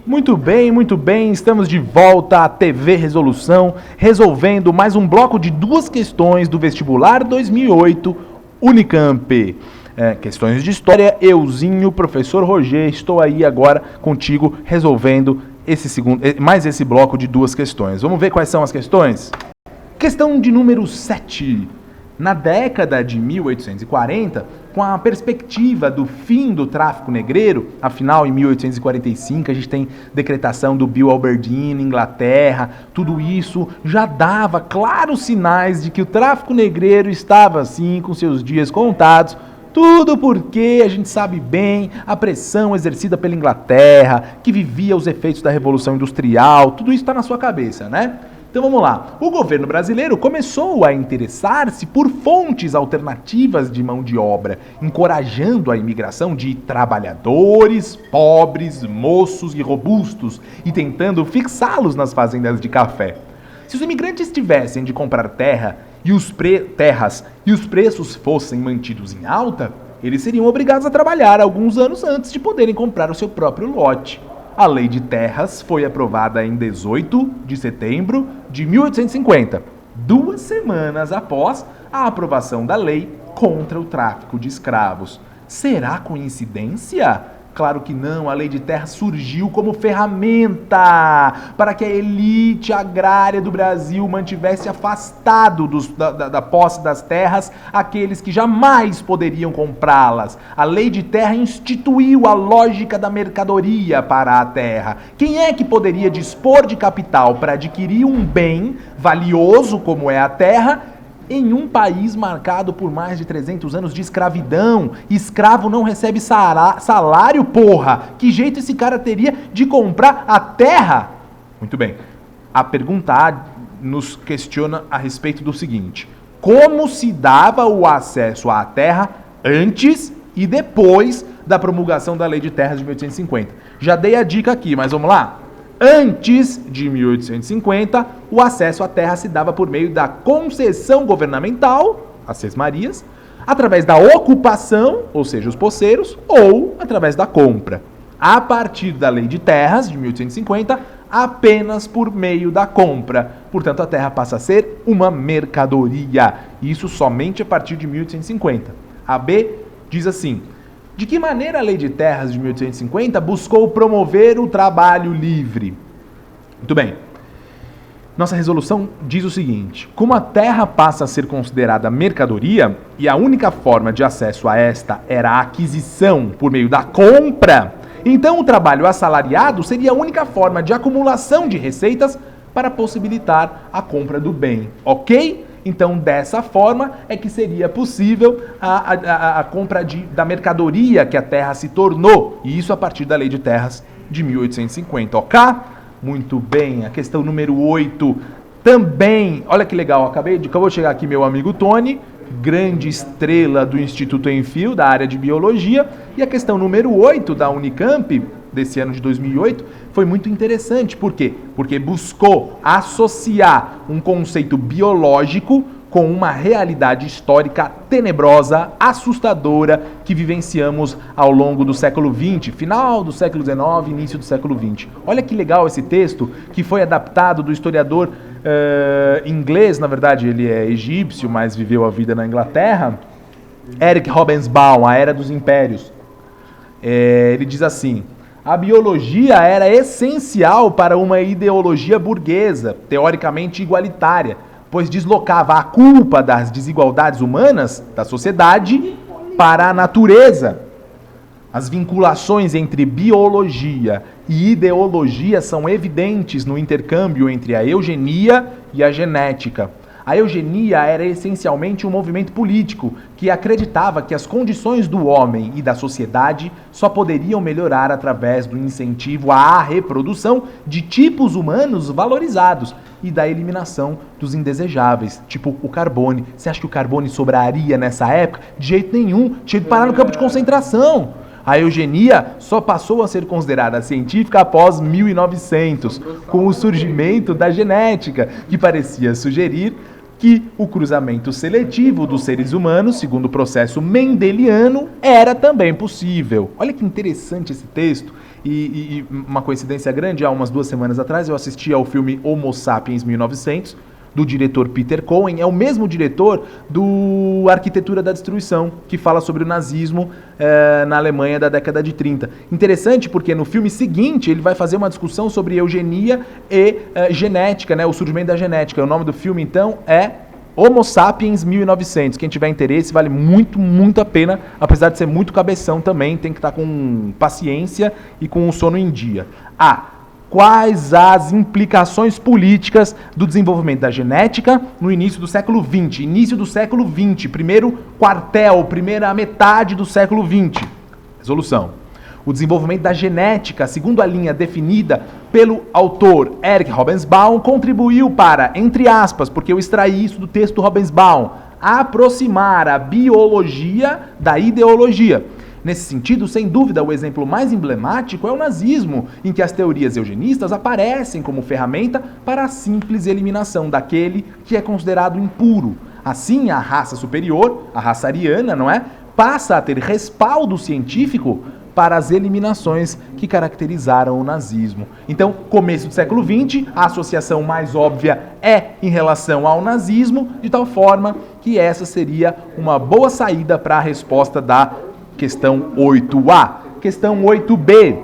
Muito bem, estamos de volta à TV Resolução, resolvendo mais um bloco de duas questões do vestibular 2008 Unicamp. Questões de história, euzinho, professor Roger, estou aí agora contigo resolvendo mais esse bloco de duas questões. Vamos ver quais são as questões? Questão de número 7. Na década de 1840, com a perspectiva do fim do tráfico negreiro, afinal, em 1845, a gente tem decretação do Bill Aberdeen, Inglaterra, tudo isso já dava claros sinais de que o tráfico negreiro estava, assim, com seus dias contados, tudo porque a gente sabe bem a pressão exercida pela Inglaterra, que vivia os efeitos da Revolução Industrial, tudo isso está na sua cabeça, né? Então vamos lá, o governo brasileiro começou a interessar-se por fontes alternativas de mão de obra, encorajando a imigração de trabalhadores, pobres, moços e robustos e tentando fixá-los nas fazendas de café. Se os imigrantes tivessem de comprar terras e os preços fossem mantidos em alta, eles seriam obrigados a trabalhar alguns anos antes de poderem comprar o seu próprio lote. A Lei de Terras foi aprovada em 18 de setembro de 1850, 2 semanas após a aprovação da lei contra o tráfico de escravos. Será coincidência? Claro que não, a Lei de Terras surgiu como ferramenta para que a elite agrária do Brasil mantivesse afastado da posse das terras aqueles que jamais poderiam comprá-las. A Lei de Terra instituiu a lógica da mercadoria para a terra. Quem é que poderia dispor de capital para adquirir um bem valioso como é a terra em um país marcado por mais de 300 anos de escravidão? Escravo não recebe salário, porra! Que jeito esse cara teria de comprar a terra? Muito bem. A pergunta A nos questiona a respeito do seguinte: como se dava o acesso à terra antes e depois da promulgação da Lei de Terras de 1850? Já dei a dica aqui, mas vamos lá? Antes de 1850, o acesso à terra se dava por meio da concessão governamental, as sesmarias, através da ocupação, ou seja, os poceiros, ou através da compra. A partir da Lei de Terras, de 1850, apenas por meio da compra. Portanto, a terra passa a ser uma mercadoria. Isso somente a partir de 1850. A B diz assim: de que maneira a Lei de Terras de 1850 buscou promover o trabalho livre? Muito bem. Nossa resolução diz o seguinte: como a terra passa a ser considerada mercadoria e a única forma de acesso a esta era a aquisição por meio da compra, então o trabalho assalariado seria a única forma de acumulação de receitas para possibilitar a compra do bem, ok? Então, dessa forma é que seria possível a compra da mercadoria que a terra se tornou. E isso a partir da Lei de Terras de 1850, ok? Muito bem. A questão número 8 também. Olha que legal, acabou de chegar aqui meu amigo Tony, grande estrela do Instituto Enfio, da área de Biologia. E a questão número 8 da Unicamp, desse ano de 2008, foi muito interessante. Por quê? Porque buscou associar um conceito biológico com uma realidade histórica tenebrosa, assustadora, que vivenciamos ao longo do século XX, final do século XIX, início do século XX. Olha que legal esse texto, que foi adaptado do historiador inglês, na verdade ele é egípcio, mas viveu a vida na Inglaterra, Eric Hobsbawm, A Era dos Impérios. Ele diz assim: a biologia era essencial para uma ideologia burguesa, teoricamente igualitária, pois deslocava a culpa das desigualdades humanas da sociedade para a natureza. As vinculações entre biologia e ideologia são evidentes no intercâmbio entre a eugenia e a genética. A eugenia era essencialmente um movimento político que acreditava que as condições do homem e da sociedade só poderiam melhorar através do incentivo à reprodução de tipos humanos valorizados e da eliminação dos indesejáveis, tipo o Carbone. Você acha que o Carbone sobraria nessa época? De jeito nenhum, tinha que parar no campo de concentração. A eugenia só passou a ser considerada científica após 1900, com o surgimento da genética, que parecia sugerir que o cruzamento seletivo dos seres humanos, segundo o processo mendeliano, era também possível. Olha que interessante esse texto. e uma coincidência grande, há umas 2 semanas atrás eu assisti ao filme Homo Sapiens 1900, do diretor Peter Cohen, é o mesmo diretor do Arquitetura da Destruição, que fala sobre o nazismo na Alemanha da década de 30. Interessante porque no filme seguinte ele vai fazer uma discussão sobre eugenia e genética, né, o surgimento da genética. O nome do filme então é Homo Sapiens 1900. Quem tiver interesse, vale muito, muito a pena, apesar de ser muito cabeção também, tem que estar com paciência e com o sono em dia. Quais as implicações políticas do desenvolvimento da genética no início do século XX? Início do século XX, primeiro quartel, primeira metade do século XX. Resolução. O desenvolvimento da genética, segundo a linha definida pelo autor Eric Hobsbawm, contribuiu para, entre aspas, porque eu extraí isso do texto do Hobsbawm, aproximar a biologia da ideologia. Nesse sentido, sem dúvida, o exemplo mais emblemático é o nazismo, em que as teorias eugenistas aparecem como ferramenta para a simples eliminação daquele que é considerado impuro. Assim, a raça superior, a raça ariana, não é, passa a ter respaldo científico para as eliminações que caracterizaram o nazismo. Então, começo do século XX, a associação mais óbvia é em relação ao nazismo, de tal forma que essa seria uma boa saída para a resposta da questão 8A. Questão 8B.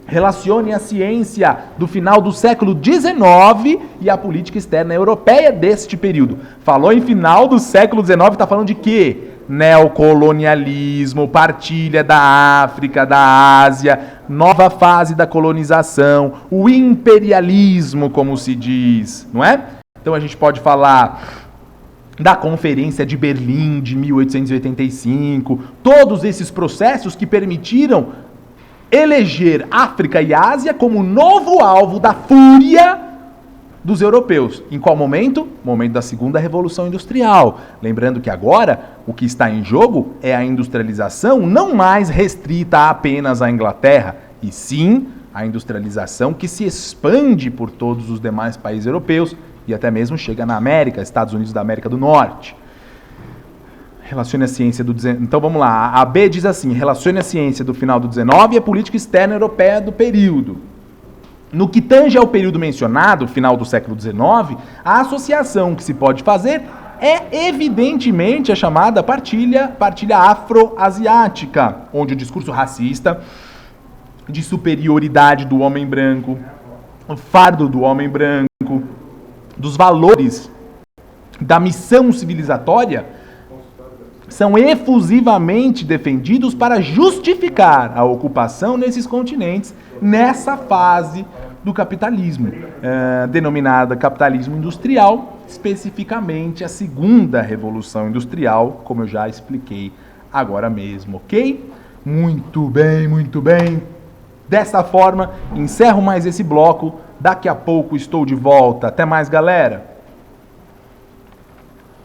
Relacione a ciência do final do século XIX e a política externa europeia deste período. Falou em final do século XIX, está falando de quê? Neocolonialismo, partilha da África, da Ásia, nova fase da colonização, o imperialismo, como se diz, não é? Então a gente pode falar da Conferência de Berlim de 1885, todos esses processos que permitiram eleger África e Ásia como novo alvo da fúria dos europeus. Em qual momento? Momento da Segunda Revolução Industrial. Lembrando que agora o que está em jogo é a industrialização não mais restrita apenas à Inglaterra, e sim a industrialização que se expande por todos os demais países europeus e até mesmo chega na América, Estados Unidos da América do Norte. Relacione a ciência do... Então vamos lá, a B diz assim, relacione a ciência do final do 19 e a política externa europeia do período. No que tange ao período mencionado, final do século XIX, a associação que se pode fazer é evidentemente a chamada partilha afro-asiática, onde o discurso racista de superioridade do homem branco, o fardo do homem branco, dos valores da missão civilizatória são efusivamente defendidos para justificar a ocupação nesses continentes nessa fase do capitalismo, denominada capitalismo industrial, especificamente a segunda revolução industrial, como eu já expliquei agora mesmo, ok? Muito bem, muito bem. Dessa forma, encerro mais esse bloco. Daqui a pouco estou de volta. Até mais, galera!